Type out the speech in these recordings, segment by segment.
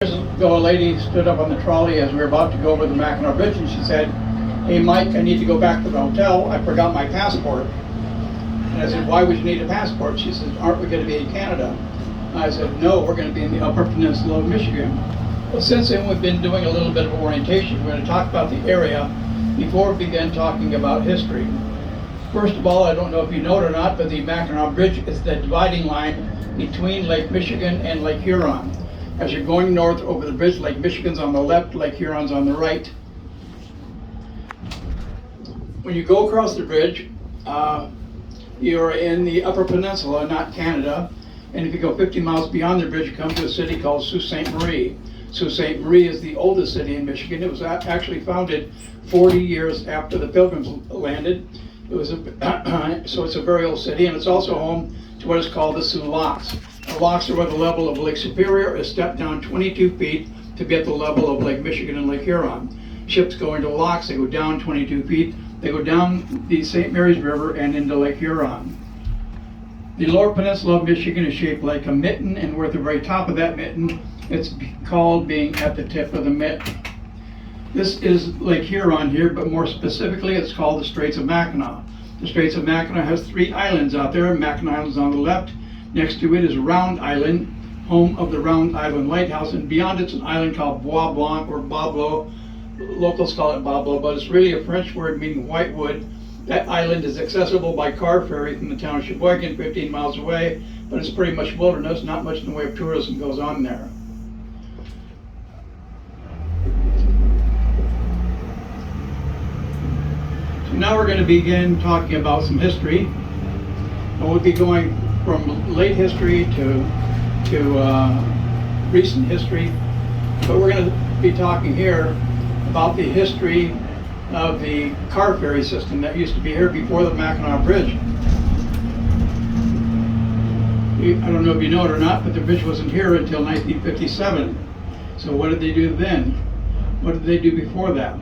Years ago, a lady stood up on the trolley as we were about to go over the Mackinac Bridge, and she said, "Hey Mike, I need to go back to the hotel. I forgot my passport." And I said, "Why would you need a passport?" She said, "Aren't we going to be in Canada?" I said, "No, we're going to be in the Upper Peninsula of Michigan." Well, since then we've been doing a little bit of orientation. We're going to talk about the area before we begin talking about history. First of all, I don't know if you know it or not, but the Mackinac Bridge is the dividing line between Lake Michigan and Lake Huron. As you're going north over the bridge, Lake Michigan's on the left, Lake Huron's on the right. When you go across the bridge, you're in the Upper Peninsula, not Canada. And if you go 50 miles beyond the bridge, you come to a city called Sault Ste. Marie. Sault Ste. Marie is the oldest city in Michigan. It was actually founded 40 years after the Pilgrims landed. It was so it's a very old city, and it's also home to what is called the Sioux Locks. The locks are where the level of Lake Superior is stepped down 22 feet to be at the level of Lake Michigan and Lake Huron. Ships go into locks, they go down 22 feet, they go down the St. Mary's River and into Lake Huron. The lower peninsula of Michigan is shaped like a mitten, and we're at the very top of that mitten. It's called being at the tip of the mitt. This is Lake Huron here, but more specifically it's called the Straits of Mackinac. The Straits of Mackinac has 3 islands out there. Mackinac Island is on the left. Next to it is Round Island, home of the Round Island Lighthouse, and beyond it's an island called Bois Blanc or Bablo. Locals call it Bablo, but it's really a French word meaning white wood. That island is accessible by car ferry from the town of Sheboygan, 15 miles away, but it's pretty much wilderness, not much in the way of tourism goes on there. So now we're going to begin talking about some history, and we'll be going from late history to recent history, but we're going to be talking here about the history of the car ferry system that used to be here before the Mackinac Bridge. I don't know if you know it or not, but the bridge wasn't here until 1957. So what did they do then? What did they do before that?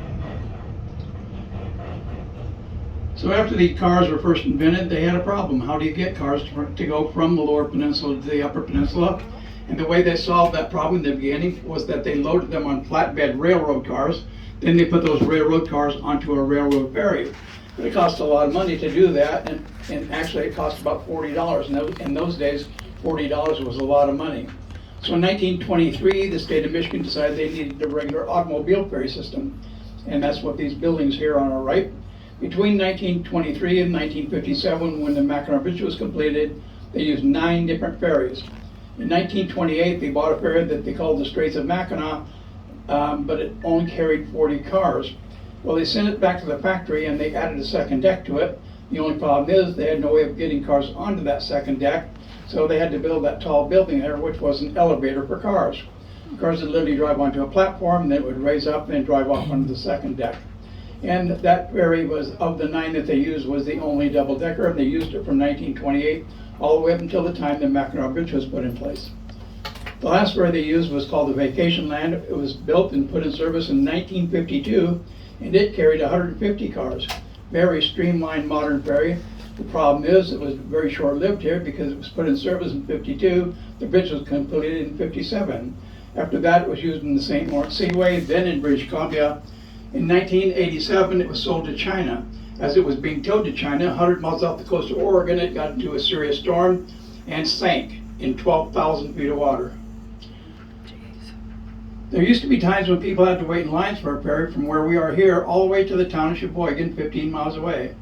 So after the cars were first invented, they had a problem. How do you get cars to go from the lower peninsula to the upper peninsula? And the way they solved that problem in the beginning was that they loaded them on flatbed railroad cars. Then they put those railroad cars onto a railroad ferry. But it cost a lot of money to do that, and actually it cost about $40. In those days, $40 was a lot of money. So in 1923, the state of Michigan decided they needed a regular automobile ferry system. And that's what these buildings here on our right. Between 1923 and 1957, when the Mackinac Bridge was completed, they used 9 different ferries. In 1928, they bought a ferry that they called the Straits of Mackinac, but it only carried 40 cars. Well, they sent it back to the factory and they added a second deck to it. The only problem is they had no way of getting cars onto that second deck, so they had to build that tall building there, which was an elevator for cars. Cars would literally drive onto a platform, and then it would raise up and then drive off onto the second deck. And that ferry was, of the 9 that they used, was the only double-decker, and they used it from 1928 all the way up until the time the Mackinac Bridge was put in place. The last ferry they used was called the Vacation Land. It was built and put in service in 1952, and it carried 150 cars. Very streamlined modern ferry. The problem is it was very short-lived here because it was put in service in 52. The bridge was completed in 57. After that, it was used in the St. Lawrence Seaway, then in British Columbia. In 1987, it was sold to China. As it was being towed to China, 100 miles off the coast of Oregon, it got into a serious storm and sank in 12,000 feet of water. There used to be times when people had to wait in lines for a ferry from where we are here all the way to the town of Sheboygan, 15 miles away.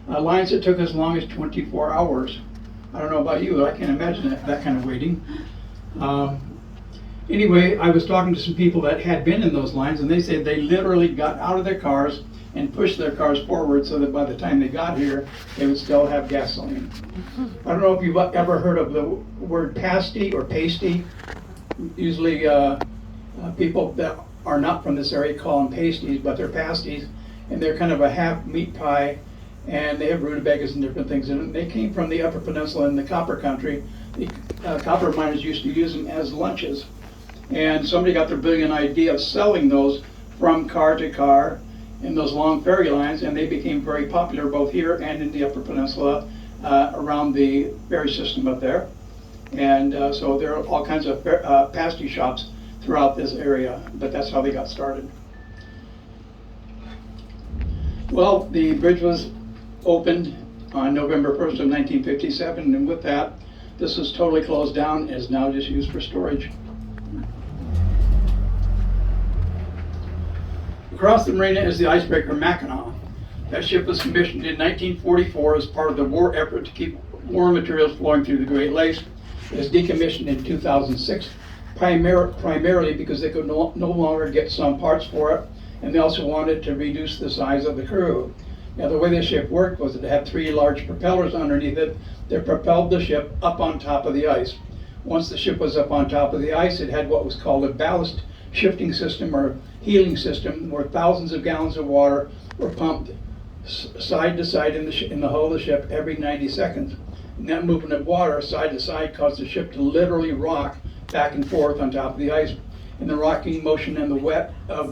Lines that took as long as 24 hours. I don't know about you, I can't imagine that kind of waiting. Anyway, I was talking to some people that had been in those lines, and they said they literally got out of their cars and pushed their cars forward so that by the time they got here, they would still have gasoline. I don't know if you've ever heard of the word pasty or pasty. Usually people that are not from this area call them pasties, but they're pasties, and they're kind of a half meat pie, and they have rutabagas and different things in it. They came from the Upper Peninsula in the copper country. The copper miners used to use them as lunches. And somebody got the brilliant idea of selling those from car to car in those long ferry lines, and they became very popular both here and in the Upper Peninsula around the ferry system up there. And so there are all kinds of pasty shops throughout this area, but that's how they got started. Well, the bridge was opened on November 1st of 1957, and with that, this was totally closed down and is now just used for storage. Across the marina is the icebreaker Mackinac. That ship was commissioned in 1944 as part of the war effort to keep war materials flowing through the Great Lakes. It was decommissioned in 2006, primarily because they could no longer get some parts for it, and they also wanted to reduce the size of the crew. Now, the way the ship worked was it had 3 large propellers underneath it that propelled the ship up on top of the ice. Once the ship was up on top of the ice, it had what was called a ballast shifting system or heeling system, where thousands of gallons of water were pumped side to side in the hull of the ship every 90 seconds. And that movement of water side to side caused the ship to literally rock back and forth on top of the ice. And the rocking motion and the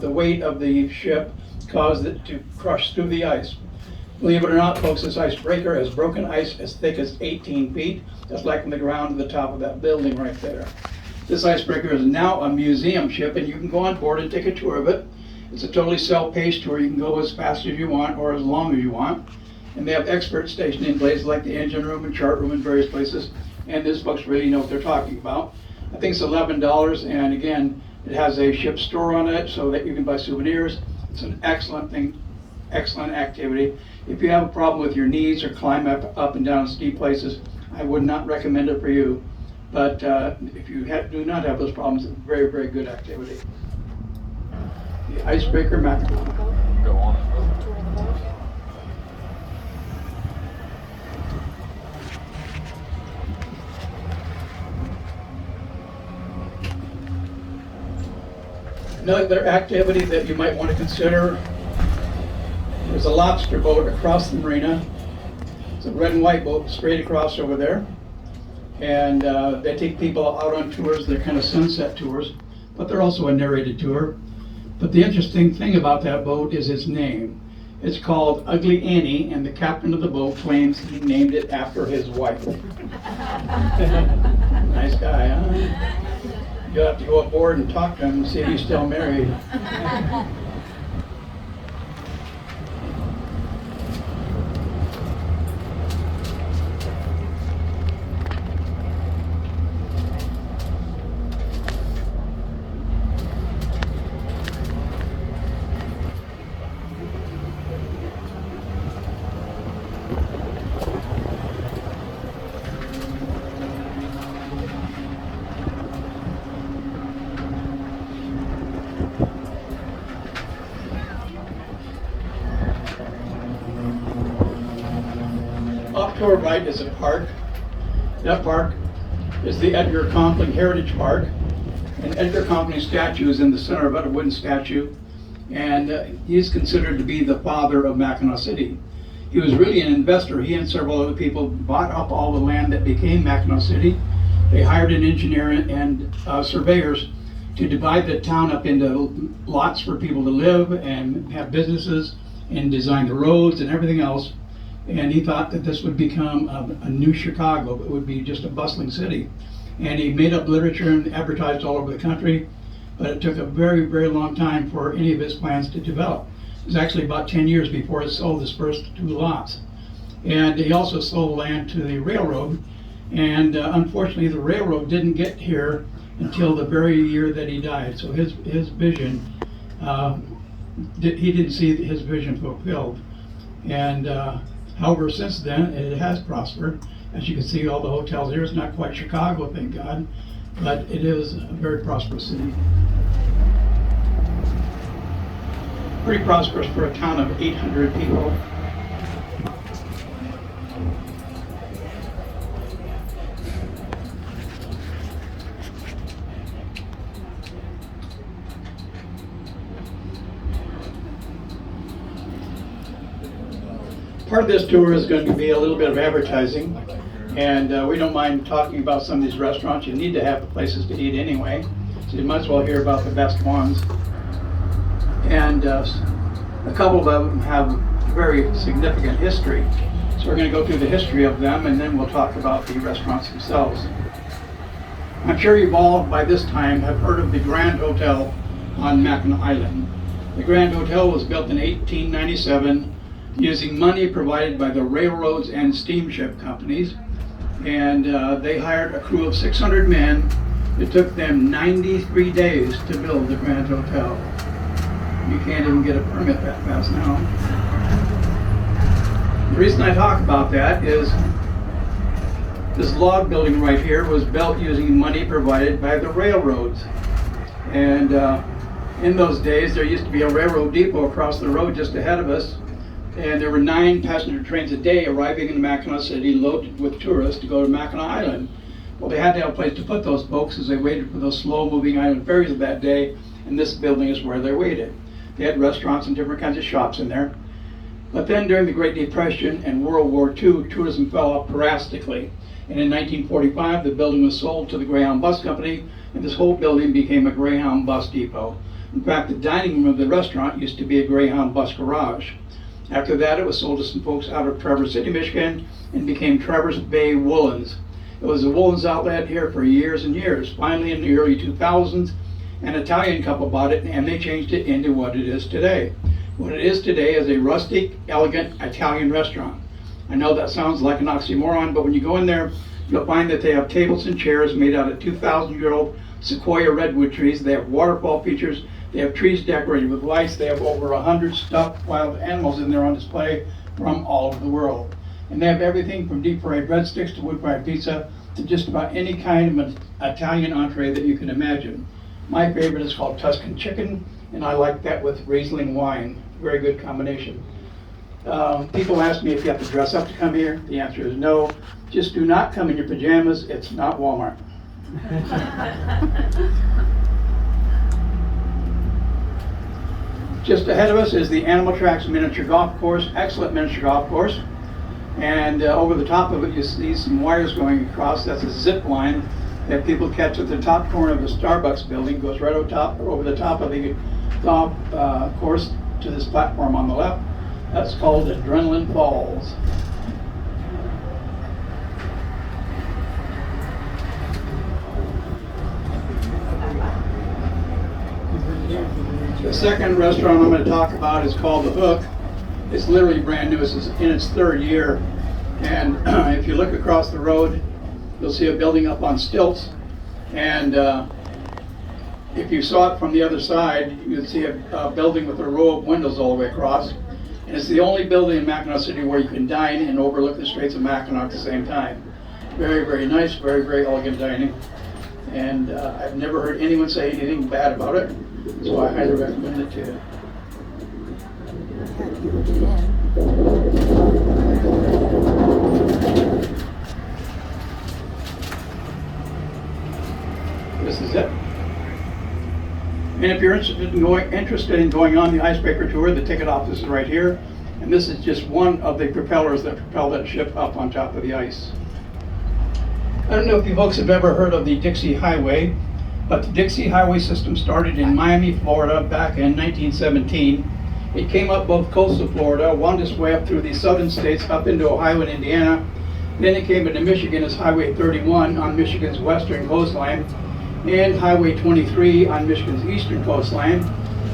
weight of the ship caused it to crush through the ice. Believe it or not, folks, this icebreaker has broken ice as thick as 18 feet. That's like from the ground to the top of that building right there. This icebreaker is now a museum ship, and you can go on board and take a tour of it. It's a totally self-paced tour. You can go as fast as you want or as long as you want. And they have experts stationed in places like the engine room and chart room in various places. And these folks really know what they're talking about. I think it's $11, and again, it has a ship store on it so that you can buy souvenirs. It's an excellent thing, excellent activity. If you have a problem with your knees or climb up and down steep places, I would not recommend it for you. But if you do not have those problems, it's a very, very good activity. The icebreaker Mackinac. Go on. Another activity that you might want to consider is a lobster boat across the marina. It's a red and white boat straight across over there. And they take people out on tours. They're kind of sunset tours, but they're also a narrated tour. But the interesting thing about that boat is its name. It's called Ugly Annie, and the captain of the boat claims he named it after his wife. Nice guy, huh? You'll have to go aboard and talk to him and see if he's still married. Off to our right is a park. That park is the Edgar Conkling Heritage Park. And Edgar Conkling's statue is in the center of it, a wooden statue. And he's considered to be the father of Mackinac City. He was really an investor. He and several other people bought up all the land that became Mackinac City. They hired an engineer and surveyors to divide the town up into lots for people to live and have businesses and design the roads and everything else. And he thought that this would become a new Chicago. It would be just a bustling city. And he made up literature and advertised all over the country, but it took a very, very long time for any of his plans to develop. It was actually about 10 years before he sold his first 2 lots. And he also sold land to the railroad, and unfortunately the railroad didn't get here until the very year that he died. So his vision, he didn't see his vision fulfilled. And however, since then, it has prospered. As you can see, all the hotels here, it's not quite Chicago, thank God, but it is a very prosperous city. Pretty prosperous for a town of 800 people. Part of this tour is going to be a little bit of advertising, and we don't mind talking about some of these restaurants. You need to have places to eat anyway, so you might as well hear about the best ones. And a couple of them have very significant history, so we're going to go through the history of them, and then we'll talk about the restaurants themselves. I'm sure you've all by this time have heard of the Grand Hotel on Mackinac Island. The Grand Hotel was built in 1897 using money provided by the railroads and steamship companies, and they hired a crew of 600 men. It took them 93 days to build the Grand Hotel. You can't even get a permit that fast now. The reason I talk about that is this log building right here was built using money provided by the railroads. And in those days, there used to be a railroad depot across the road just ahead of us. And there were 9 passenger trains a day arriving in Mackinac City loaded with tourists to go to Mackinac Island. Well, they had to have a place to put those folks as they waited for those slow-moving island ferries of that day, and this building is where they waited. They had restaurants and different kinds of shops in there. But then during the Great Depression and World War II, tourism fell off drastically. And in 1945, the building was sold to the Greyhound Bus Company, and this whole building became a Greyhound bus depot. In fact, the dining room of the restaurant used to be a Greyhound bus garage. After that, it was sold to some folks out of Traverse City, Michigan, and became Traverse Bay Woolens. It was a woolens outlet here for years and years. Finally, in the early 2000s, an Italian couple bought it, and they changed it into what it is today. What it is today is a rustic, elegant Italian restaurant. I know that sounds like an oxymoron, but when you go in there, you'll find that they have tables and chairs made out of 2,000-year-old sequoia redwood trees. They have waterfall features. They have trees decorated with lights. They have over 100 stuffed wild animals in there on display from all over the world. And they have everything from deep-fried breadsticks to wood-fried pizza to just about any kind of Italian entree that you can imagine. My favorite is called Tuscan chicken, and I like that with Riesling wine. Very good combination. People ask me if you have to dress up to come here. The answer is no. Just do not come in your pajamas. It's not Walmart. Just ahead of us is the Animal Tracks miniature golf course, excellent miniature golf course. And over the top of it, you see some wires going across. That's a zip line that people catch at the top corner of the Starbucks building. Goes right over the top of the golf course to this platform on the left. That's called Adrenaline Falls. The second restaurant I'm going to talk about is called The Hook. It's literally brand new. It's in its 3rd year. And if you look across the road, you'll see a building up on stilts. And if you saw it from the other side, you'd see a building with a row of windows all the way across. And it's the only building in Mackinac City where you can dine and overlook the Straits of Mackinac at the same time. Very, very nice, very, very elegant dining. And I've never heard anyone say anything bad about it, so I highly recommend it to you. This is it. And if you're interested in going on the icebreaker tour, the ticket office is right here. And this is just one of the propellers that propel that ship up on top of the ice. I don't know if you folks have ever heard of the Dixie Highway, but the Dixie Highway system started in Miami, Florida back in 1917. It came up both coasts of Florida, wound its way up through the southern states up into Ohio and Indiana. Then it came into Michigan as Highway 31 on Michigan's western coastline, and Highway 23 on Michigan's eastern coastline.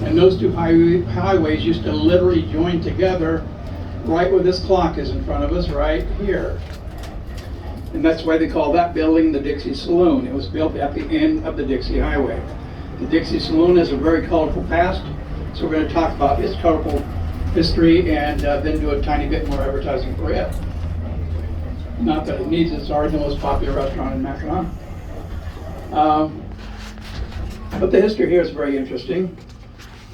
And those two highways used to literally join together right where this clock is in front of us, right here. And that's why they call that building the Dixie Saloon. It was built at the end of the Dixie Highway. The Dixie Saloon has a very colorful past, so we're going to talk about its colorful history and then do a tiny bit more advertising for it. Not that it needs, it's already the most popular restaurant in Mackinac. But the history here is very interesting.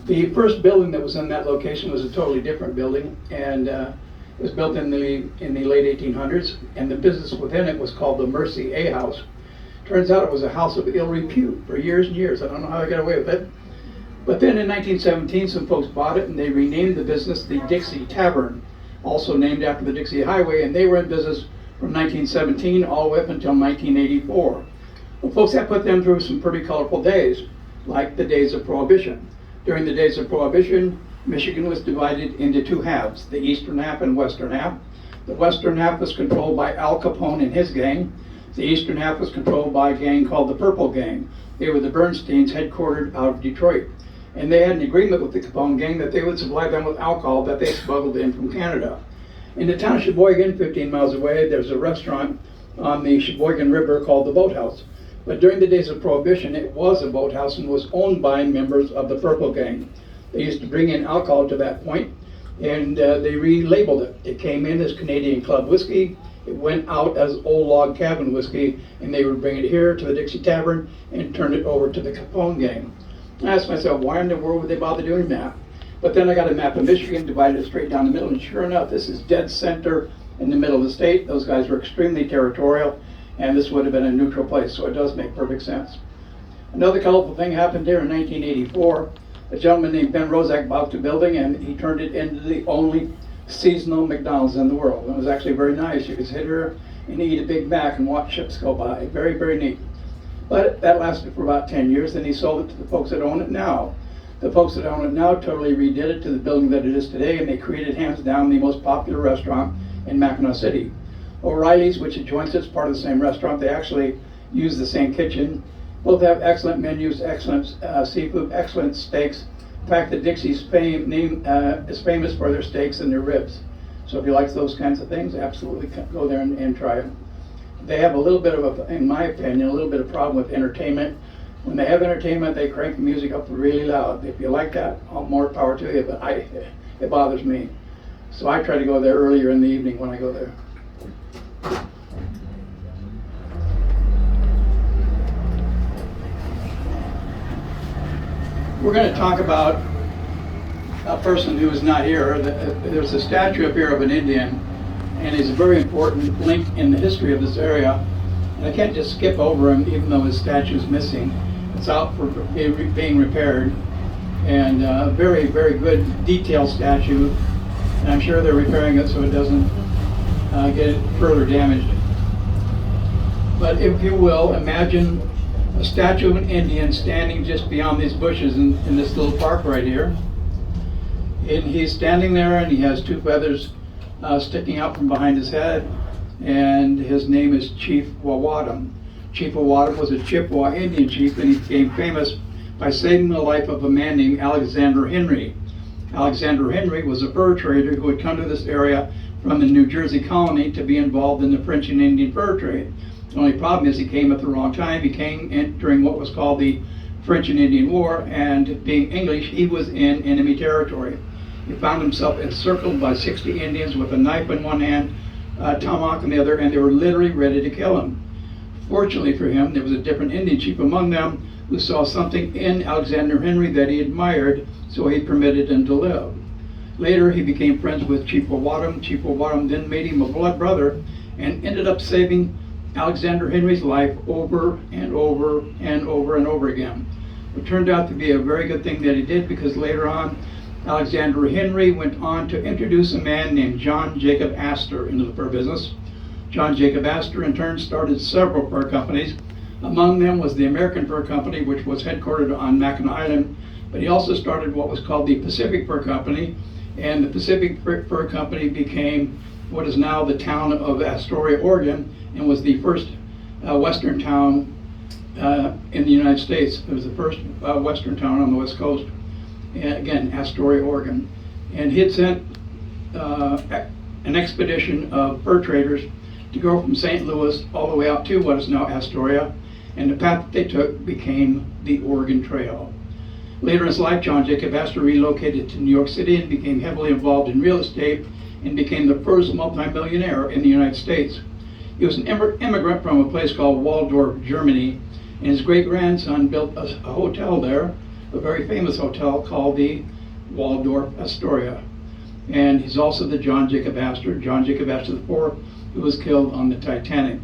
The first building that was in that location was a totally different building, and it was built in the late 1800s, and the business within it was called the Mercy A House. Turns out it was a house of ill repute for years and years. I don't know how they got away with it. But then in 1917, some folks bought it, and they renamed the business the Dixie Tavern, also named after the Dixie Highway, and they were in business from 1917 all the way up until 1984. Well, folks, that put them through some pretty colorful days, like the days of Prohibition. During the days of Prohibition, Michigan was divided into two halves, the eastern half and western half. The western half was controlled by Al Capone and his gang. The eastern half was controlled by a gang called the Purple Gang. They were the Bernsteins, headquartered out of Detroit. And they had an agreement with the Capone Gang that they would supply them with alcohol that they smuggled in from Canada. In the town of Sheboygan, 15 miles away, there's a restaurant on the Sheboygan River called the Boathouse. But during the days of Prohibition, it was a boathouse and was owned by members of the Purple Gang. They used to bring in alcohol to that point, and they relabeled it. It came in as Canadian Club whiskey, it went out as Old Log Cabin whiskey, and they would bring it here to the Dixie Tavern and turn it over to the Capone Gang. I asked myself, why in the world would they bother doing that? But then I got a map of Michigan, divided it straight down the middle, and sure enough, this is dead center in the middle of the state. Those guys were extremely territorial, and this would have been a neutral place, so it does make perfect sense. Another colorful thing happened there in 1984. A gentleman named Ben Rozak bought the building, and he turned it into the only seasonal McDonald's in the world. It was actually very nice. You could sit here and eat a Big Mac and watch ships go by. Very, very neat. But that lasted for about 10 years, then he sold it to the folks that own it now. The folks that own it now totally redid it to the building that it is today, and they created, hands down, the most popular restaurant in Mackinac City. O'Reilly's, which adjoins it, is part of the same restaurant. They actually use the same kitchen. Both have excellent menus, excellent seafood, excellent steaks. In fact, the Dixie's is famous for their steaks and their ribs. So if you like those kinds of things, absolutely go there and try it. They have a little bit of in my opinion, a little bit of problem with entertainment. When they have entertainment, they crank the music up really loud. If you like that, all more power to you, but it bothers me. So I try to go there earlier in the evening when I go there. We're going to talk about a person who is not here. There's a statue up here of an Indian, and he's a very important link in the history of this area. And I can't just skip over him, even though his statue is missing. It's out for being repaired, and a very, very good detailed statue. And I'm sure they're repairing it so it doesn't get further damaged. But if you will, imagine a statue of an Indian standing just beyond these bushes in this little park right here. And he's standing there, and he has two feathers sticking out from behind his head, and his name is Chief Wawatam. Chief Wawatam was a Chippewa Indian chief, and he became famous by saving the life of a man named Alexander Henry. Alexander Henry was a fur trader who had come to this area from the New Jersey colony to be involved in the French and Indian fur trade. The only problem is he came at the wrong time. He came in during what was called the French and Indian War, and being English, he was in enemy territory. He found himself encircled by 60 Indians with a knife in one hand, a tomahawk in the other, and they were literally ready to kill him. Fortunately for him, there was a different Indian chief among them who saw something in Alexander Henry that he admired, so he permitted him to live. Later, he became friends with Chief Wawatam. Chief Wawatam then made him a blood brother and ended up saving Alexander Henry's life over and over and over and over again. It turned out to be a very good thing that he did, because later on, Alexander Henry went on to introduce a man named John Jacob Astor into the fur business. John Jacob Astor in turn started several fur companies. Among them was the American Fur Company, which was headquartered on Mackinac Island, but he also started what was called the Pacific Fur Company, and the Pacific Fur Company became what is now the town of Astoria, Oregon, and was the first western town in the United States. It was the first western town on the West Coast. And again, Astoria, Oregon. And he had sent an expedition of fur traders to go from St. Louis all the way out to what is now Astoria, and the path that they took became the Oregon Trail. Later in his life, John Jacob Astor relocated to New York City and became heavily involved in real estate and became the first multimillionaire in the United States. He was an immigrant from a place called Waldorf, Germany, and his great-grandson built a hotel there, a very famous hotel called the Waldorf Astoria. And he's also the John Jacob Astor IV, who was killed on the Titanic.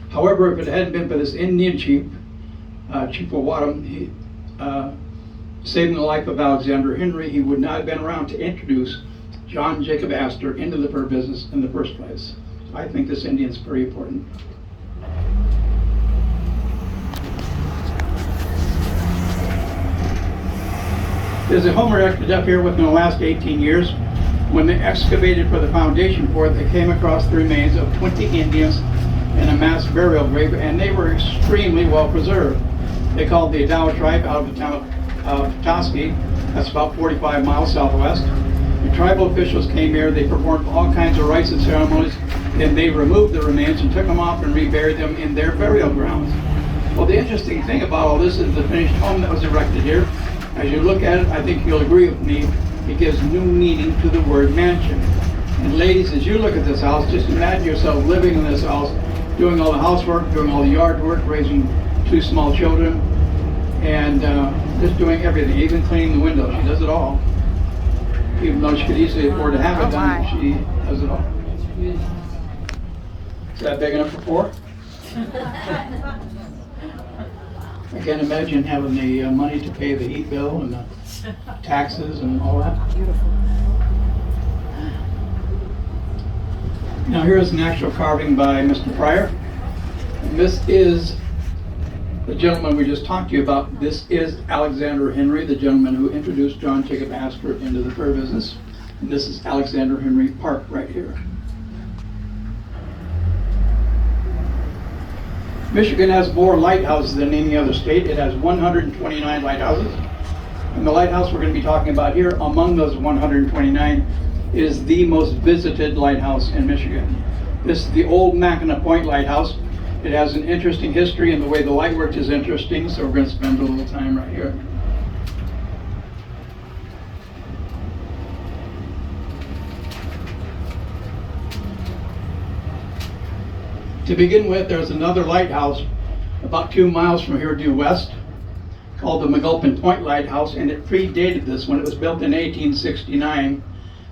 However, if it hadn't been for this Indian chief, Chief Wawatam, saving the life of Alexander Henry, he would not have been around to introduce John Jacob Astor into the fur business in the first place. So I think this Indian's very important. There's a home erected up here within the last 18 years. When they excavated for the foundation for it, they came across the remains of 20 Indians in a mass burial grave, and they were extremely well preserved. They called the Adawa tribe out of the town of Petoskey. That's about 45 miles southwest. The tribal officials came here. They performed all kinds of rites and ceremonies. Then they removed the remains and took them off and reburied them in their burial grounds. Well, the interesting thing about all this is the finished home that was erected here. As you look at it, I think you'll agree with me, it gives new meaning to the word mansion. And ladies, as you look at this house, just imagine yourself living in this house, doing all the housework, doing all the yard work, raising 2 small children, and just doing everything, even cleaning the windows. She does it all. Even though she could easily afford to have it done, she does it all. Is that big enough for 4? I can't imagine having the money to pay the heat bill and the taxes and all that. Beautiful. Now here's an actual carving by Mr. Pryor. And this is the gentleman we just talked to you about. This is Alexander Henry, the gentleman who introduced John Jacob Astor into the fur business. And this is Alexander Henry Park right here. Michigan has more lighthouses than any other state. It has 129 lighthouses. And the lighthouse we're going to be talking about here, among those 129, is the most visited lighthouse in Michigan. This is the old Mackinac Point Lighthouse. It has an interesting history, and the way the light works is interesting, so we're going to spend a little time right here. To begin with, there's another lighthouse about 2 miles from here due west called the McGulpin Point Lighthouse, and it predated this one. It was built in 1869,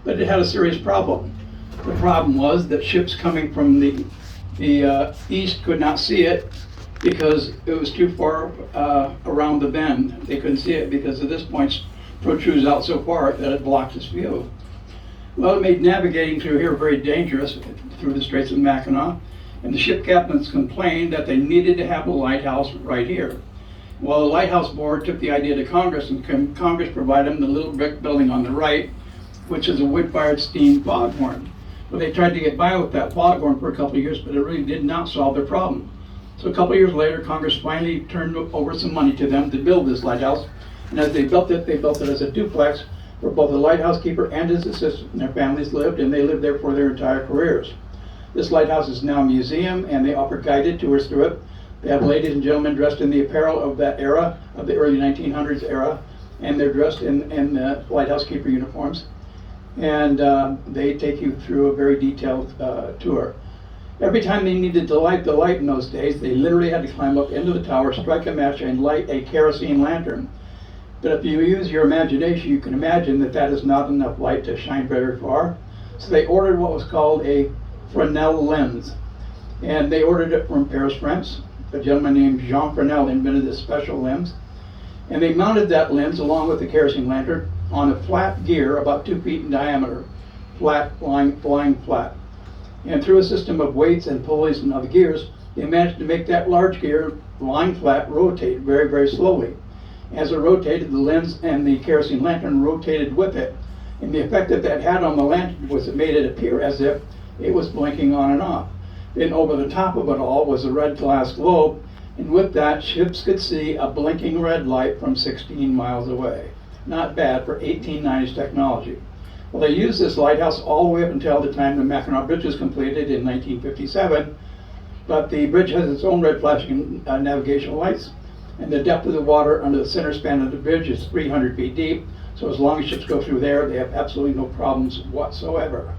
but it had a serious problem. The problem was that ships coming from the east could not see it because it was too far around the bend. They couldn't see it because at this point protrudes out so far that it blocked its view. Well, it made navigating through here very dangerous through the Straits of Mackinac, and the ship captains complained that they needed to have a lighthouse right here. Well, the Lighthouse Board took the idea to Congress, and Congress provided them the little brick building on the right, which is a wood-fired steam foghorn. Well, they tried to get by with that foghorn for a couple of years, but it really did not solve their problem. So a couple of years later, Congress finally turned over some money to them to build this lighthouse. And as they built it as a duplex where both the lighthouse keeper and his assistant and their families lived, and they lived there for their entire careers. This lighthouse is now a museum, and they offer guided tours through it. They have ladies and gentlemen dressed in the apparel of that era, of the early 1900s era, and they're dressed in the lighthouse keeper uniforms. And they take you through a very detailed tour. Every time they needed to light the light in those days, they literally had to climb up into the tower, strike a match, and light a kerosene lantern. But if you use your imagination, you can imagine that that is not enough light to shine very far. So they ordered what was called a Fresnel lens. And they ordered it from Paris, France. A gentleman named Jean Fresnel invented this special lens. And they mounted that lens along with the kerosene lantern on a flat gear about 2 feet in diameter, lying flat. And through a system of weights and pulleys and other gears, they managed to make that large gear lying flat rotate very, very slowly. As it rotated, the lens and the kerosene lantern rotated with it. And the effect that that had on the lantern was it made it appear as if it was blinking on and off. Then over the top of it all was a red glass globe, and with that, ships could see a blinking red light from 16 miles away. Not bad for 1890s technology. Well, they used this lighthouse all the way up until the time the Mackinac Bridge was completed in 1957, but the bridge has its own red flashing navigational lights, and the depth of the water under the center span of the bridge is 300 feet deep, so as long as ships go through there, they have absolutely no problems whatsoever.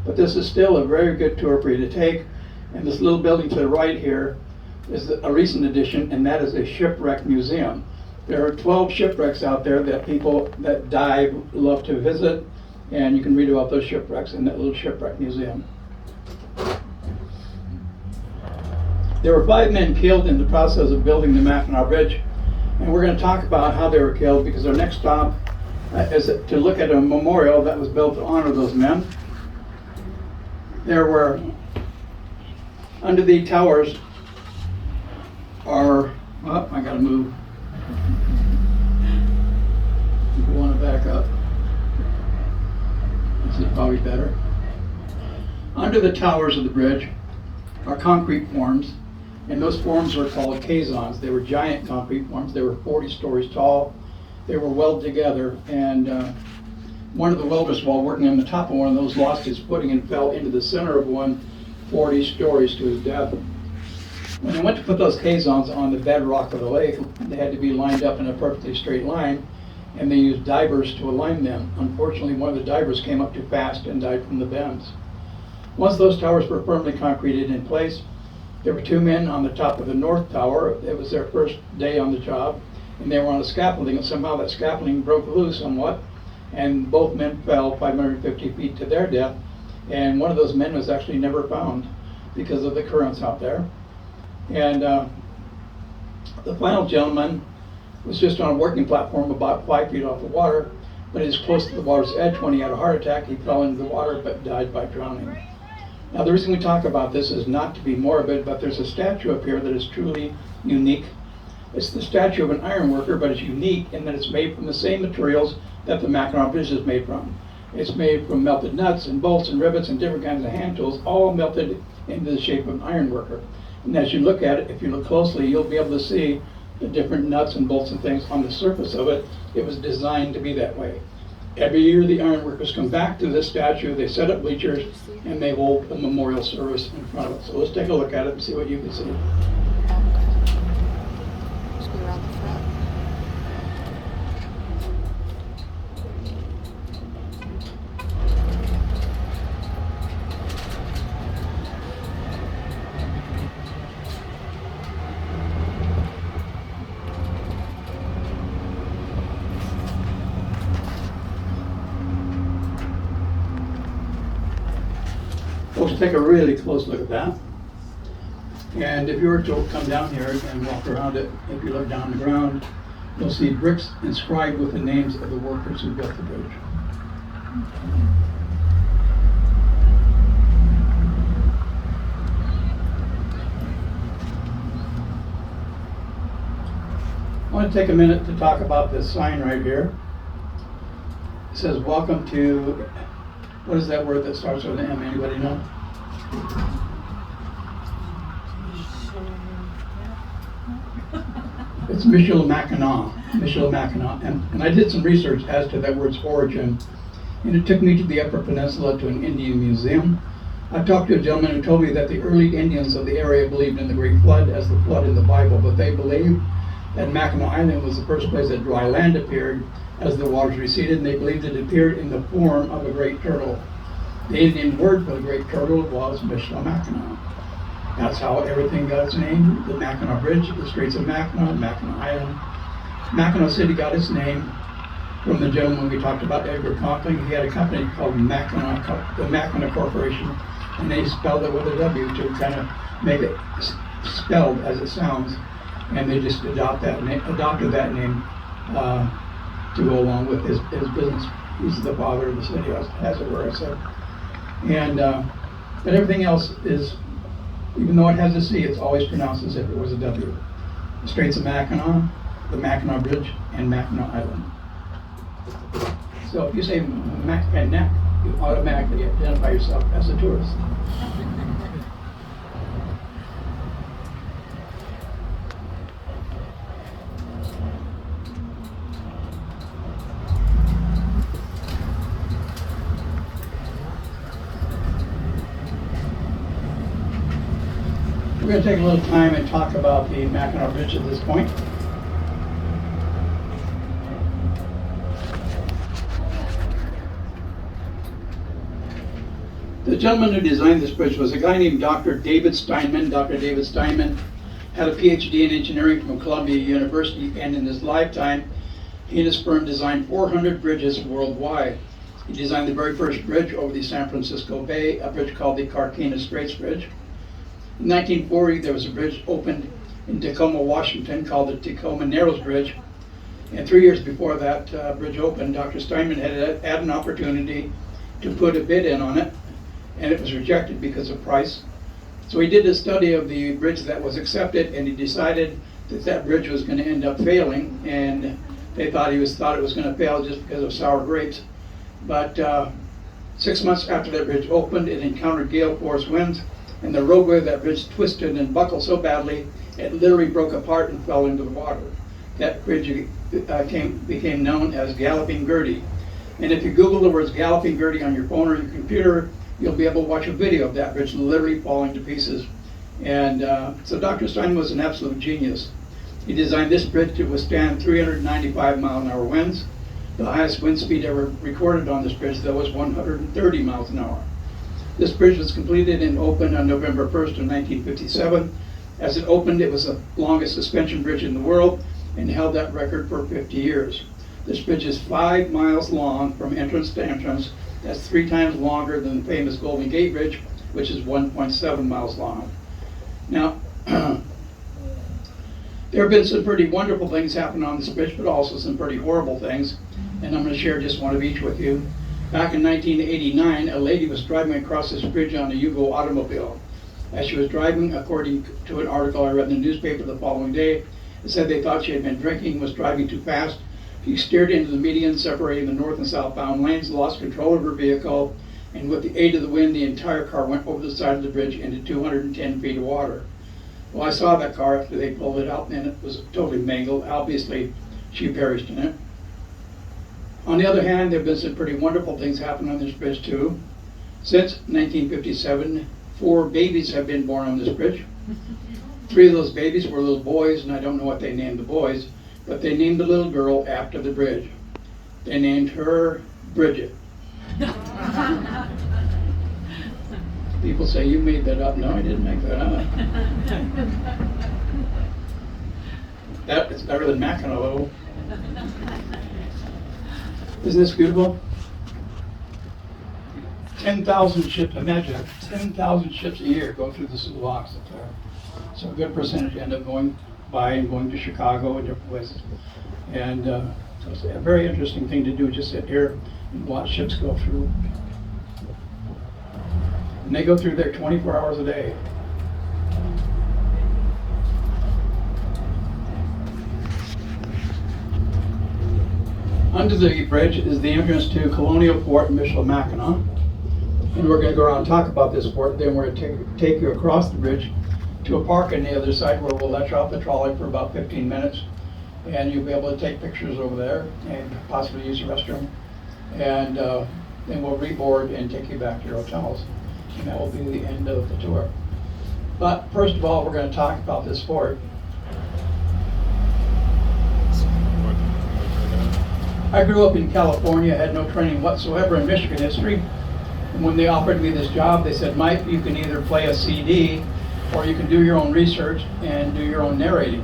But this is still a very good tour for you to take, and this little building to the right here is a recent addition, and that is a shipwreck museum. There are 12 shipwrecks out there that people that dive love to visit, and you can read about those shipwrecks in that little shipwreck museum. There were 5 men killed in the process of building the Mackinac Bridge, and we're going to talk about how they were killed because our next stop is to look at a memorial that was built to honor those men. There were, under the towers are, oh, I gotta move. You want to back up. This is probably better. Under the towers of the bridge are concrete forms, and those forms were called caissons. They were giant concrete forms. They were 40 stories tall. They were welded together, and one of the welders, while working on the top of one of those, lost his footing and fell into the center of one 40 stories to his death. When they went to put those caissons on the bedrock of the lake, they had to be lined up in a perfectly straight line, and they used divers to align them. Unfortunately, one of the divers came up too fast and died from the bends. Once those towers were firmly concreted in place, there were two men on the top of the north tower. It was their first day on the job, and they were on a scaffolding, and somehow that scaffolding broke loose somewhat, and both men fell 550 feet to their death, and one of those men was actually never found because of the currents out there. And the final gentleman was just on a working platform about 5 feet off the water, but he was close to the water's edge when he had a heart attack. He fell into the water but died by drowning. Now the reason we talk about this is not to be morbid, but there's a statue up here that is truly unique. It's the statue of an iron worker, but it's unique in that it's made from the same materials that the Mackinac Bridge is made from. It's made from melted nuts and bolts and rivets and different kinds of hand tools, all melted into the shape of an iron worker. And as you look at it, if you look closely, you'll be able to see the different nuts and bolts and things on the surface of it. It was designed to be that way. Every year the ironworkers come back to this statue, they set up bleachers, and they hold a memorial service in front of it. So let's take a look at it and see what you can see. Just go around the front. Folks, take a really close look at that. And if you were to come down here and walk around it, if you look down the ground, you'll see bricks inscribed with the names of the workers who built the bridge. I want to take a minute to talk about this sign right here. It says, "Welcome to," what is that word that starts with an M? Anybody know? It's Mackinac. And I did some research as to that word's origin, and it took me to the Upper Peninsula to an Indian museum. I talked to a gentleman who told me that the early Indians of the area believed in the Great Flood as the flood in the Bible, but they believed that Mackinac Island was the first place that dry land appeared as the waters receded, and they believed it appeared in the form of a great turtle. The Indian word for the great turtle was Mackinac. That's how everything got its name. The Mackinac Bridge, the Straits of Mackinac, Mackinac Island. Mackinac City got its name from the gentleman we talked about, Edgar Conkling. He had a company called Mackinac, the Mackinac Corporation, and they spelled it with a W to kind of make it spelled as it sounds. And they just adopted that name to go along with his business. He's the father of the city, as it were, I said. And but everything else is, even though it has a C, it's always pronounced as if it was a W. The Straits of Mackinac, the Mackinac Bridge, and Mackinac Island. So if you say Mackinac, you automatically identify yourself as a tourist. We're going to take a little time and talk about the Mackinac Bridge at this point. The gentleman who designed this bridge was a guy named Dr. David Steinman. Dr. David Steinman had a PhD in engineering from Columbia University, and in his lifetime, he and his firm designed 400 bridges worldwide. He designed the very first bridge over the San Francisco Bay, a bridge called the Carquinez Straits Bridge. In 1940, there was a bridge opened in Tacoma, Washington, called the Tacoma Narrows Bridge. And 3 years before that bridge opened, Dr. Steinman had an opportunity to put a bid in on it, and it was rejected because of price. So he did a study of the bridge that was accepted, and he decided that that bridge was going to end up failing, and they thought it was going to fail just because of sour grapes. But 6 months after that bridge opened, it encountered gale force winds, and the roadway of that bridge twisted and buckled so badly it literally broke apart and fell into the water. That bridge became known as Galloping Gertie. And if you Google the words Galloping Gertie on your phone or your computer, you'll be able to watch a video of that bridge literally falling to pieces. And so Dr. Stein was an absolute genius. He designed this bridge to withstand 395-mile-an-hour winds. The highest wind speed ever recorded on this bridge, though, was 130 miles an hour. This bridge was completed and opened on November 1st of 1957. As it opened, it was the longest suspension bridge in the world and held that record for 50 years. This bridge is 5 miles long from entrance to entrance. That's 3 times longer than the famous Golden Gate Bridge, which is 1.7 miles long. Now, there have been some pretty wonderful things happen on this bridge, but also some pretty horrible things, and I'm going to share just one of each with you. Back in 1989, a lady was driving across this bridge on a Yugo automobile. As she was driving, according to an article I read in the newspaper the following day, it said they thought she had been drinking, was driving too fast. She steered into the median separating the north and southbound lanes, lost control of her vehicle, and with the aid of the wind, the entire car went over the side of the bridge into 210 feet of water. Well, I saw that car after they pulled it out, and it was totally mangled. Obviously, she perished in it. On the other hand, there have been some pretty wonderful things happening on this bridge too. Since 1957, 4 babies have been born on this bridge. 3 of those babies were little boys, and I don't know what they named the boys, but they named the little girl after the bridge. They named her Bridget. People say, you made that up. No, I didn't make that up. That is better than Mackinac. Isn't this beautiful? 10,000 ships, imagine that, 10,000 ships a year go through this little locks up there. So a good percentage end up going by and going to Chicago and different places. And so it's a very interesting thing to do, just sit here and watch ships go through. And they go through there 24 hours a day. Under the bridge is the entrance to Colonial Fort Michilimackinac. And we're going to go around and talk about this fort. Then we're going to take you across the bridge to a park on the other side where we'll let you off the trolley for about 15 minutes. And you'll be able to take pictures over there and possibly use the restroom. And then we'll reboard and take you back to your hotels. And that will be the end of the tour. But first of all, we're going to talk about this fort. I grew up in California, had no training whatsoever in Michigan history. And when they offered me this job, they said, Mike, you can either play a CD or you can do your own research and do your own narrating.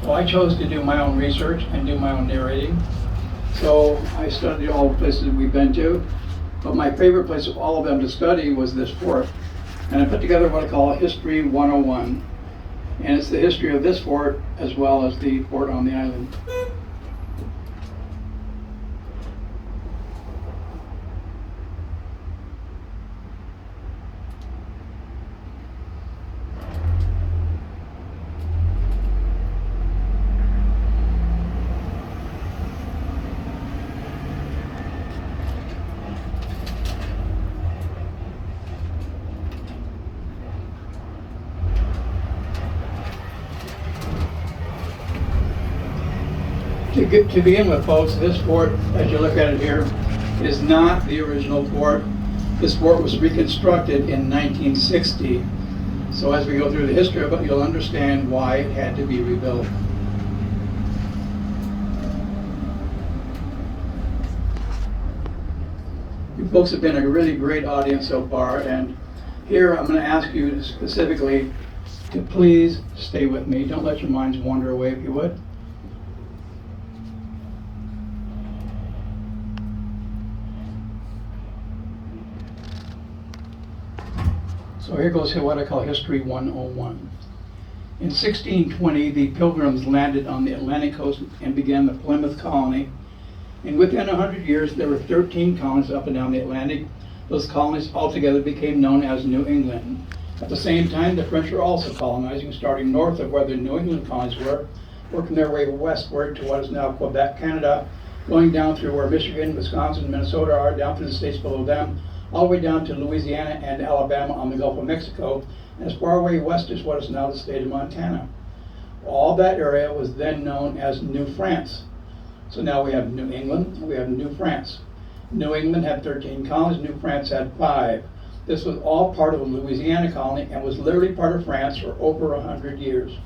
Well, I chose to do my own research and do my own narrating. So I studied all the places we've been to. But my favorite place of all of them to study was this fort. And I put together what I call a History 101. And it's the history of this fort as well as the fort on the island. To begin with, folks, this fort, as you look at it here, is not the original fort. This fort was reconstructed in 1960. So as we go through the history of it, you'll understand why it had to be rebuilt. You folks have been a really great audience so far, and here I'm going to ask you specifically to please stay with me. Don't let your minds wander away, if you would. So here goes what I call History 101. In 1620, the Pilgrims landed on the Atlantic coast and began the Plymouth colony. And within 100 years, there were 13 colonies up and down the Atlantic. Those colonies altogether became known as New England. At the same time, the French were also colonizing, starting north of where the New England colonies were, working their way westward to what is now Quebec, Canada, going down through where Michigan, Wisconsin, Minnesota are, down through the states below them, all the way down to Louisiana and Alabama on the Gulf of Mexico, As far away west as what is now the state of Montana. All that area was then known as New France. So now we have New England, and we have New France. New England had 13 colonies, New France had 5. This was all part of a Louisiana colony and was literally part of France for over 100 years.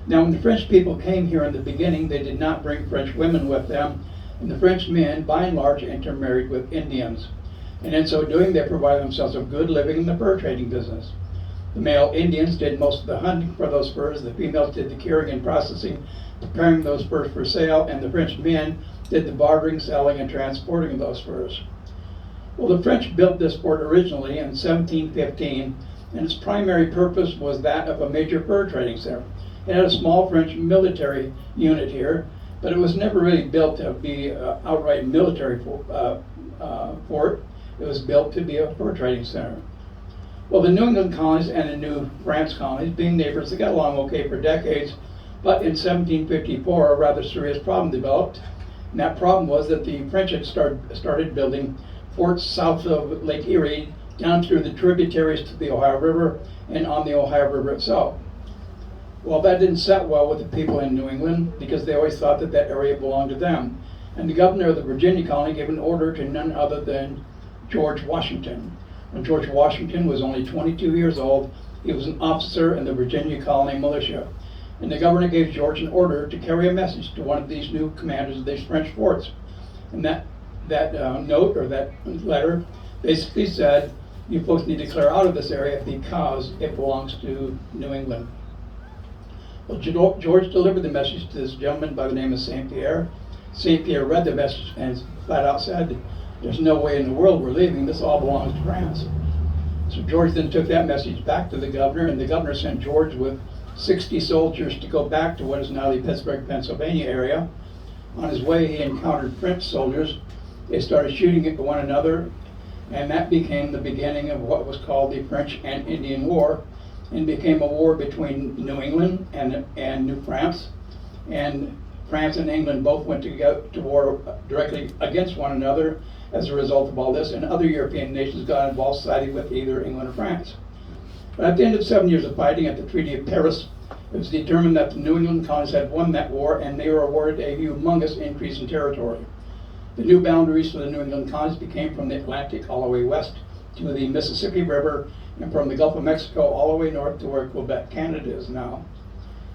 Now when the French people came here in the beginning, they did not bring French women with them, and the French men, by and large, intermarried with Indians. And in so doing, they provided themselves a good living in the fur trading business. The male Indians did most of the hunting for those furs, the females did the curing and processing, preparing those furs for sale, and the French men did the bartering, selling, and transporting of those furs. Well, the French built this fort originally in 1715, and its primary purpose was that of a major fur trading center. It had a small French military unit here, but it was never really built to be an outright military fort. It was built to be a fur trading center. Well, the New England colonies and the New France colonies, being neighbors, they got along okay for decades, but in 1754 a rather serious problem developed, and that problem was that the French had started building forts south of Lake Erie, down through the tributaries to the Ohio River and on the Ohio River itself. Well, that didn't set well with the people in New England because they always thought that that area belonged to them. And the governor of the Virginia colony gave an order to none other than George Washington. When George Washington was only 22 years old, he was an officer in the Virginia colony militia. And the governor gave George an order to carry a message to one of these new commanders of these French forts. And that note or that letter basically said, you folks need to clear out of this area because it belongs to New England. Well, George delivered the message to this gentleman by the name of St. Pierre. St. Pierre read the message and flat out said, there's no way in the world we're leaving, this all belongs to France. So George then took that message back to the governor, and the governor sent George with 60 soldiers to go back to what is now the Pittsburgh, Pennsylvania area. On his way, he encountered French soldiers. They started shooting at one another, and that became the beginning of what was called the French and Indian War, and became a war between New England and New France. And France and England both went to war directly against one another as a result of all this, and other European nations got involved, siding with either England or France. But at the end of 7 years of fighting at the Treaty of Paris, it was determined that the New England colonies had won that war, and they were awarded a humongous increase in territory. The new boundaries for the New England colonies became from the Atlantic all the way west to the Mississippi River, and from the Gulf of Mexico all the way north to where Quebec, Canada is now.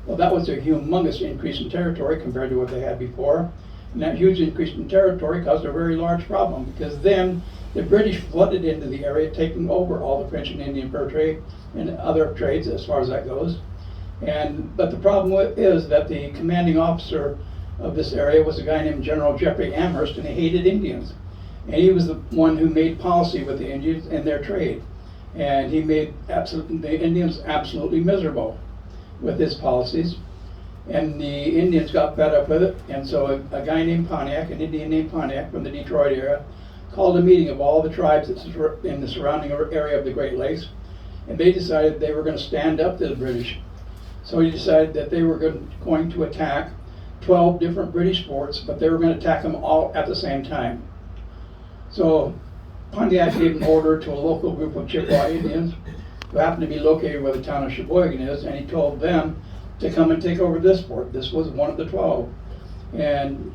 Well, that was a humongous increase in territory compared to what they had before. And that huge increase in territory caused a very large problem, because then the British flooded into the area, taking over all the French and Indian fur trade and other trades as far as that goes. But the problem is that the commanding officer of this area was a guy named General Jeffrey Amherst, and he hated Indians. And he was the one who made policy with the Indians and their trade. And he made the Indians absolutely miserable with his policies. And the Indians got fed up with it, and so a guy named Pontiac, an Indian named Pontiac from the Detroit area, called a meeting of all the tribes in the surrounding area of the Great Lakes, and they decided they were going to stand up to the British. So he decided that they were going to attack 12 different British forts, but they were going to attack them all at the same time. So Pontiac gave an order to a local group of Chippewa Indians who happened to be located where the town of Sheboygan is, and he told them to come and take over this fort. This was one of the 12. And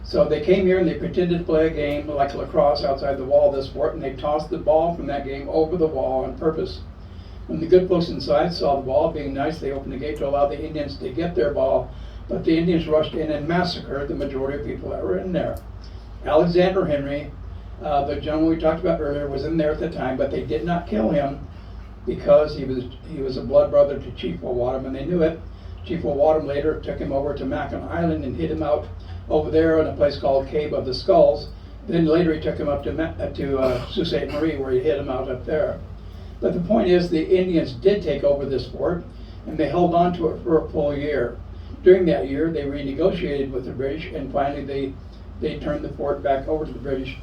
so they came here and they pretended to play a game like lacrosse outside the wall of this fort, and they tossed the ball from that game over the wall on purpose. When the good folks inside saw the ball, being nice, they opened the gate to allow the Indians to get their ball, but the Indians rushed in and massacred the majority of people that were in there. Alexander Henry, the gentleman we talked about earlier, was in there at the time, but they did not kill him because he was a blood brother to Chief Wadham, and they knew it. Chief Wadham later took him over to Mackinac Island and hid him out over there in a place called Cave of the Skulls. Then later he took him up to Sault Ste. Marie, where he hid him out up there. But the point is, the Indians did take over this fort, and they held on to it for a full year. During that year, they renegotiated with the British, and finally they turned the fort back over to the British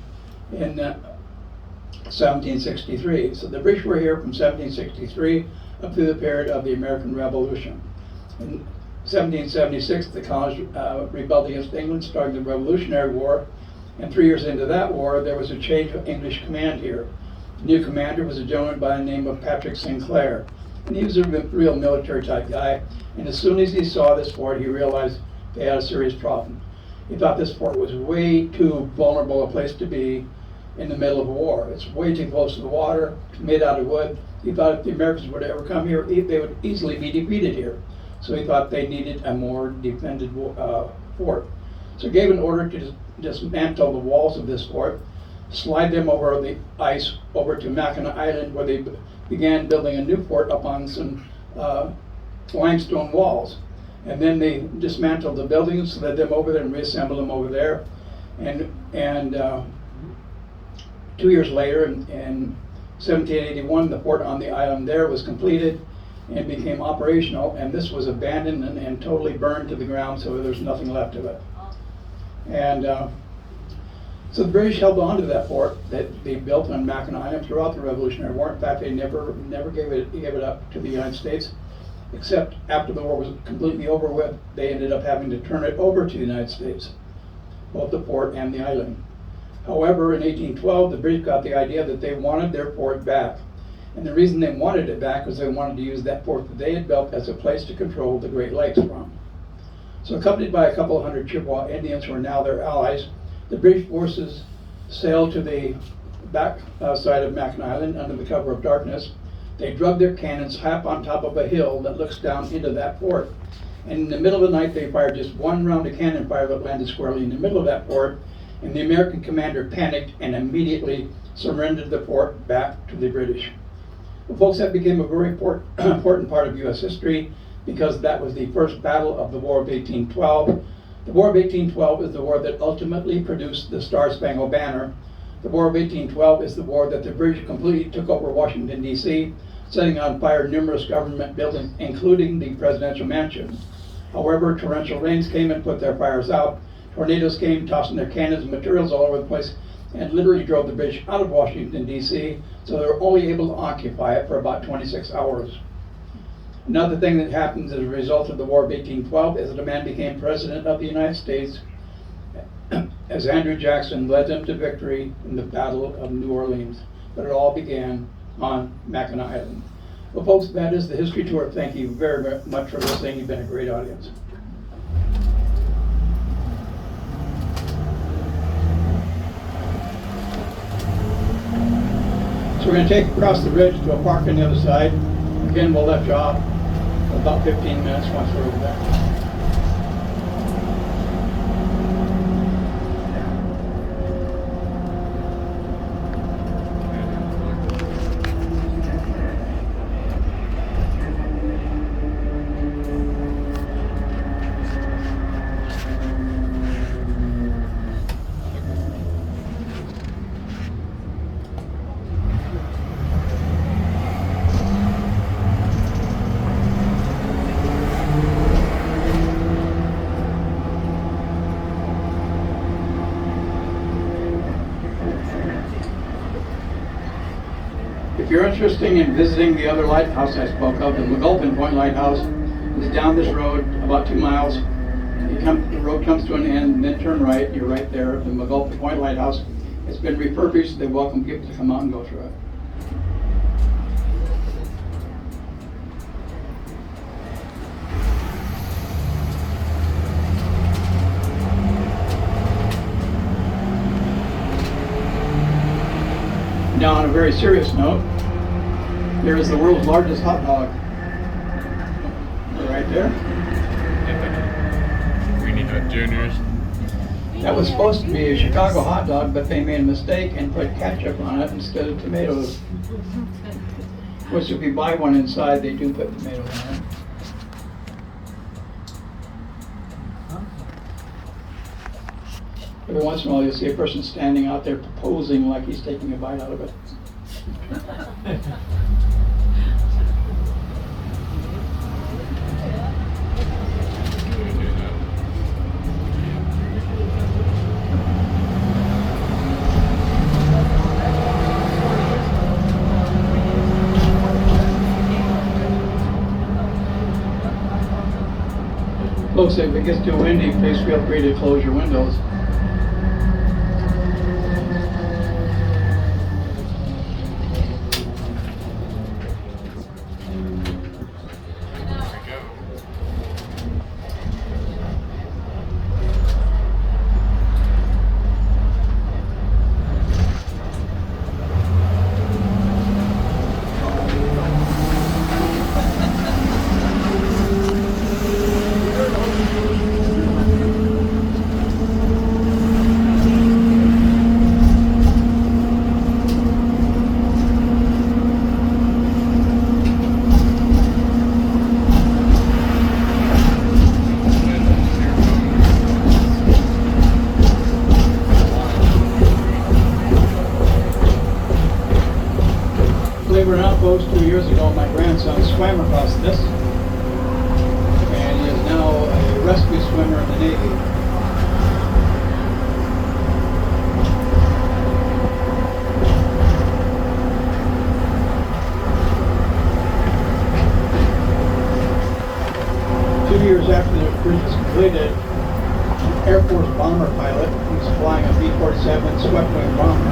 in 1763. So the British were here from 1763 up through the period of the American Revolution. In 1776, the colonies rebelled against England, starting the Revolutionary War, and 3 years into that war, there was a change of English command here. The new commander was a gentleman by the name of Patrick Sinclair. And he was a real military type guy. And as soon as he saw this fort, he realized they had a serious problem. He thought this fort was way too vulnerable a place to be in the middle of a war. It's way too close to the water, it's made out of wood. He thought if the Americans would ever come here, they would easily be defeated here. So he thought they needed a more defended fort. So he gave an order to dismantle the walls of this fort, slide them over the ice over to Mackinac Island, where they began building a new fort up on some limestone walls. And then they dismantled the buildings, slid them over there and reassembled them over there. And 2 years later, in 1781, the fort on the island there was completed and became operational, and this was abandoned and totally burned to the ground, so there's nothing left of it. And so the British held on to that fort that they built on Mackinac Island throughout the Revolutionary War. In fact, they never gave it up to the United States, except after the war was completely over with, they ended up having to turn it over to the United States, both the fort and the island. However, in 1812, the British got the idea that they wanted their fort back. And the reason they wanted it back was they wanted to use that fort that they had built as a place to control the Great Lakes from. So accompanied by a couple of hundred Chippewa Indians who are now their allies, the British forces sailed to the back side of Mackinac Island under the cover of darkness. They drug their cannons half on top of a hill that looks down into that fort. And in the middle of the night, they fired just one round of cannon fire that landed squarely in the middle of that fort. And the American commander panicked and immediately surrendered the fort back to the British. Well, folks, that became a very important part of U.S. history because that was the first battle of the War of 1812. The War of 1812 is the war that ultimately produced the Star-Spangled Banner. The War of 1812 is the war that the British completely took over Washington, D.C., setting on fire numerous government buildings, including the presidential mansion. However, torrential rains came and put their fires out. Tornadoes came, tossing their cannons and materials all over the place, and literally drove the British out of Washington, D.C., so they were only able to occupy it for about 26 hours. Another thing that happens as a result of the War of 1812 is that a man became president of the United States as Andrew Jackson led them to victory in the Battle of New Orleans. But it all began on Mackinac Island. Well, folks, that is the history tour. Thank you very, very much for listening. You've been a great audience. So we're going to take across the ridge to a park on the other side. Again, we'll let you off for about 15 minutes once we're over there. If you're interested in visiting the other lighthouse I spoke of, the McGulpin Point Lighthouse is down this road about 2 miles. The road comes to an end, and then turn right. You're right there, the McGulpin Point Lighthouse. It's been refurbished. They welcome people to come out and go through it. Now, on a very serious note, there is the world's largest hot dog. Right there. We need a juniors. That was supposed to be a Chicago hot dog, but they made a mistake and put ketchup on it instead of tomatoes. Which, if you buy one inside, they do put tomatoes on it. Every once in a while, you'll see a person standing out there posing like he's taking a bite out of it. Folks, if it gets too windy, please feel free to close your windows. years ago, my grandson swam across this, and he is now a rescue swimmer in the Navy. 2 years after the bridge was completed, an Air Force bomber pilot who was flying a B-47 swept-wing bomber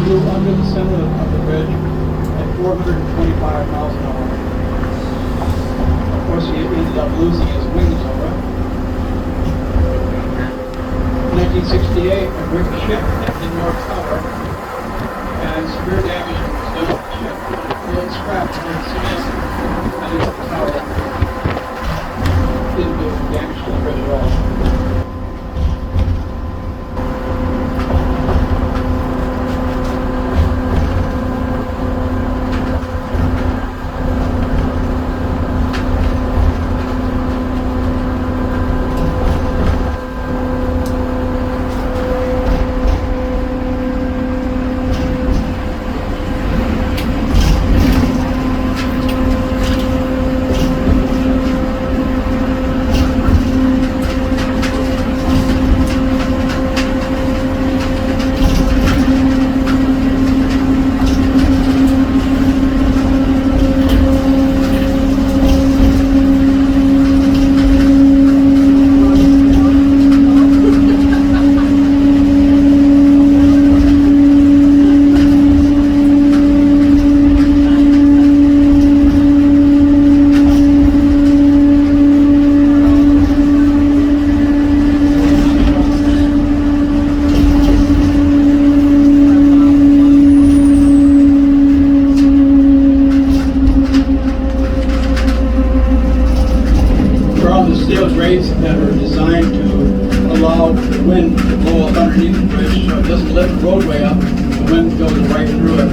flew under the center of the bridge at 425 miles an hour. Of course, he ended up losing his wings over it. In 1968, a brig ship hit the North Tower, and severe damage was done to the ship. The old scraps and cement underneath the tower didn't do damage to the bridge at all. Grades that are designed to allow the wind to blow up underneath the bridge so it doesn't lift the roadway up, the wind goes right through it.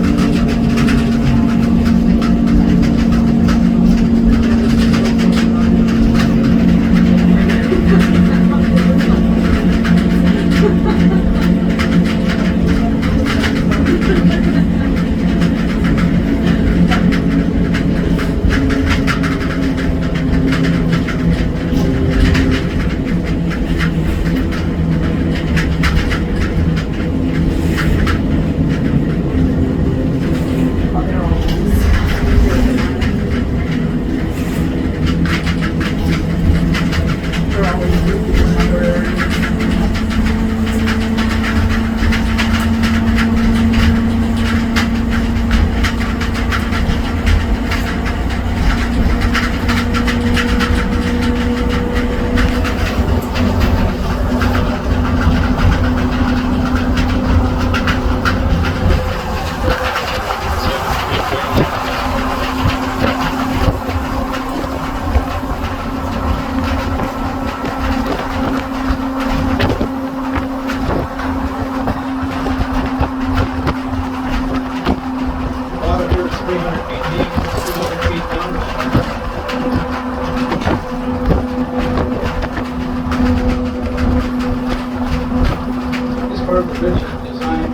The bridge is designed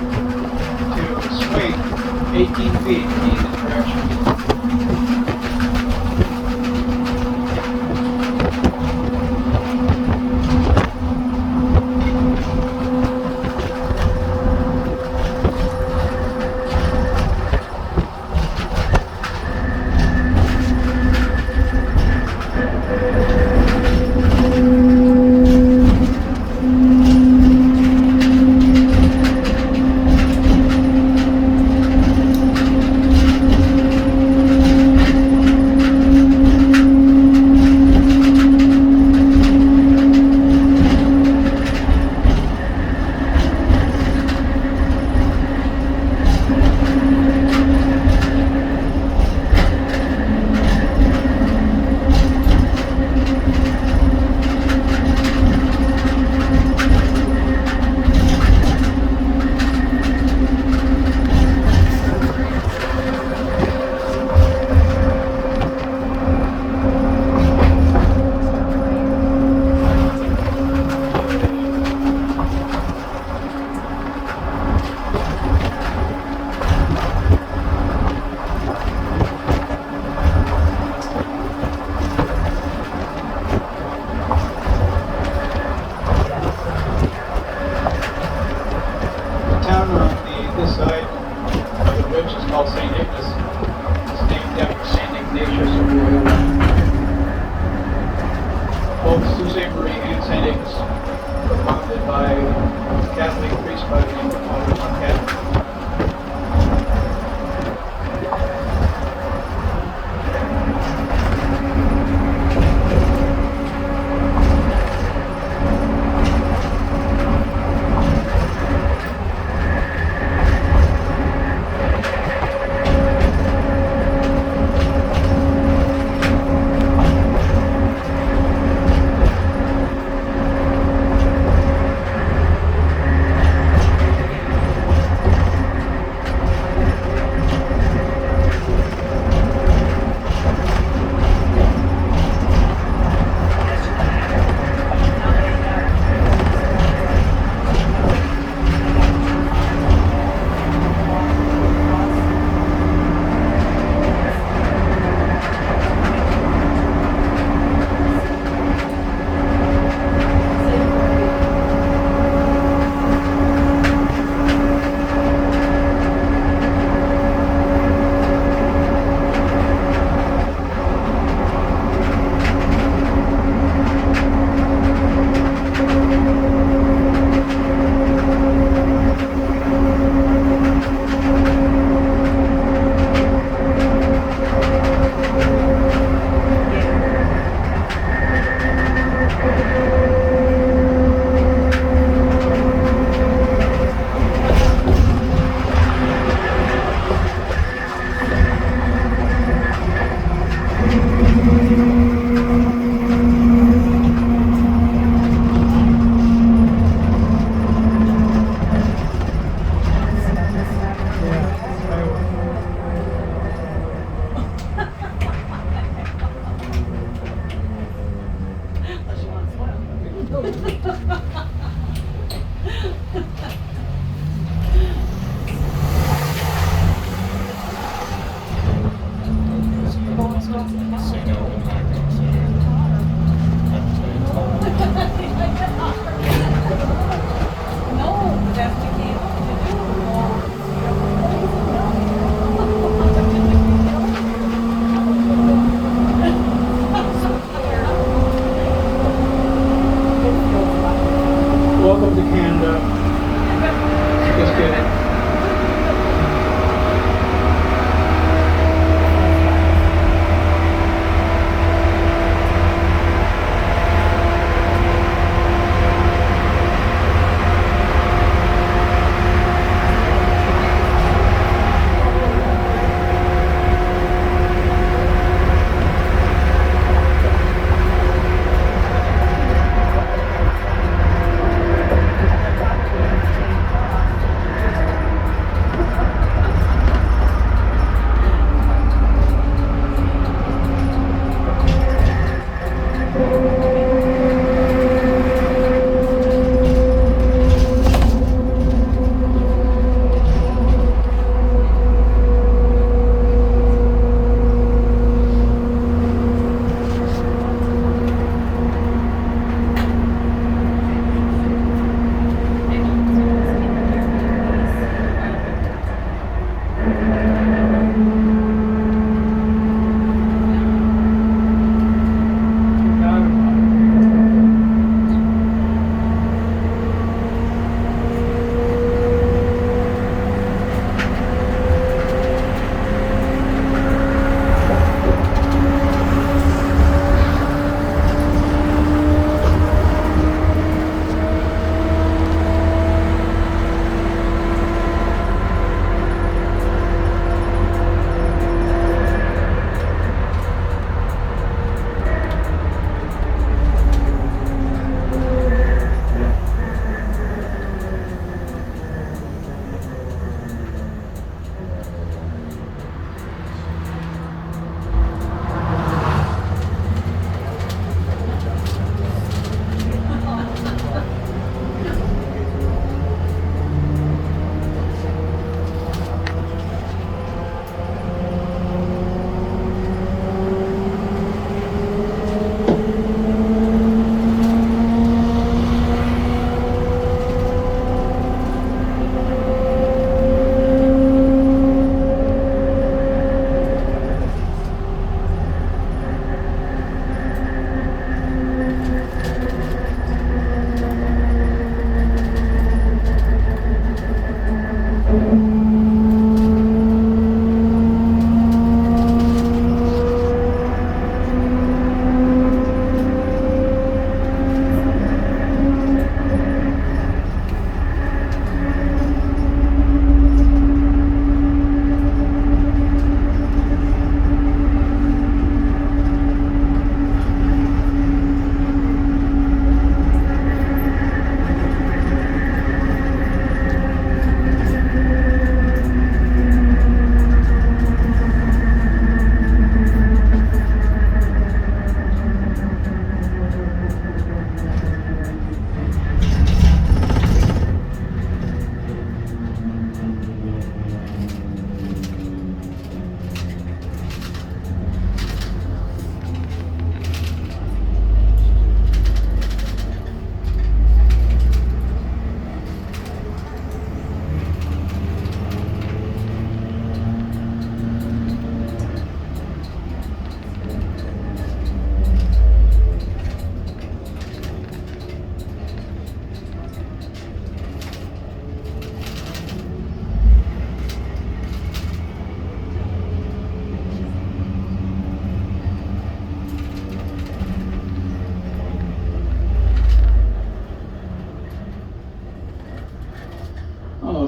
to swing 18 feet in either direction. town on this side of the ridge is called St. Ignace. It's named after St. Ignatius of Loyola. Both Sault Ste. Marie and St. Ignace were founded by a Catholic priest by the name of Father Mackinac.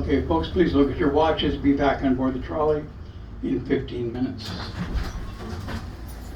Okay, folks, please look at your watches. Be back on board the trolley in 15 minutes.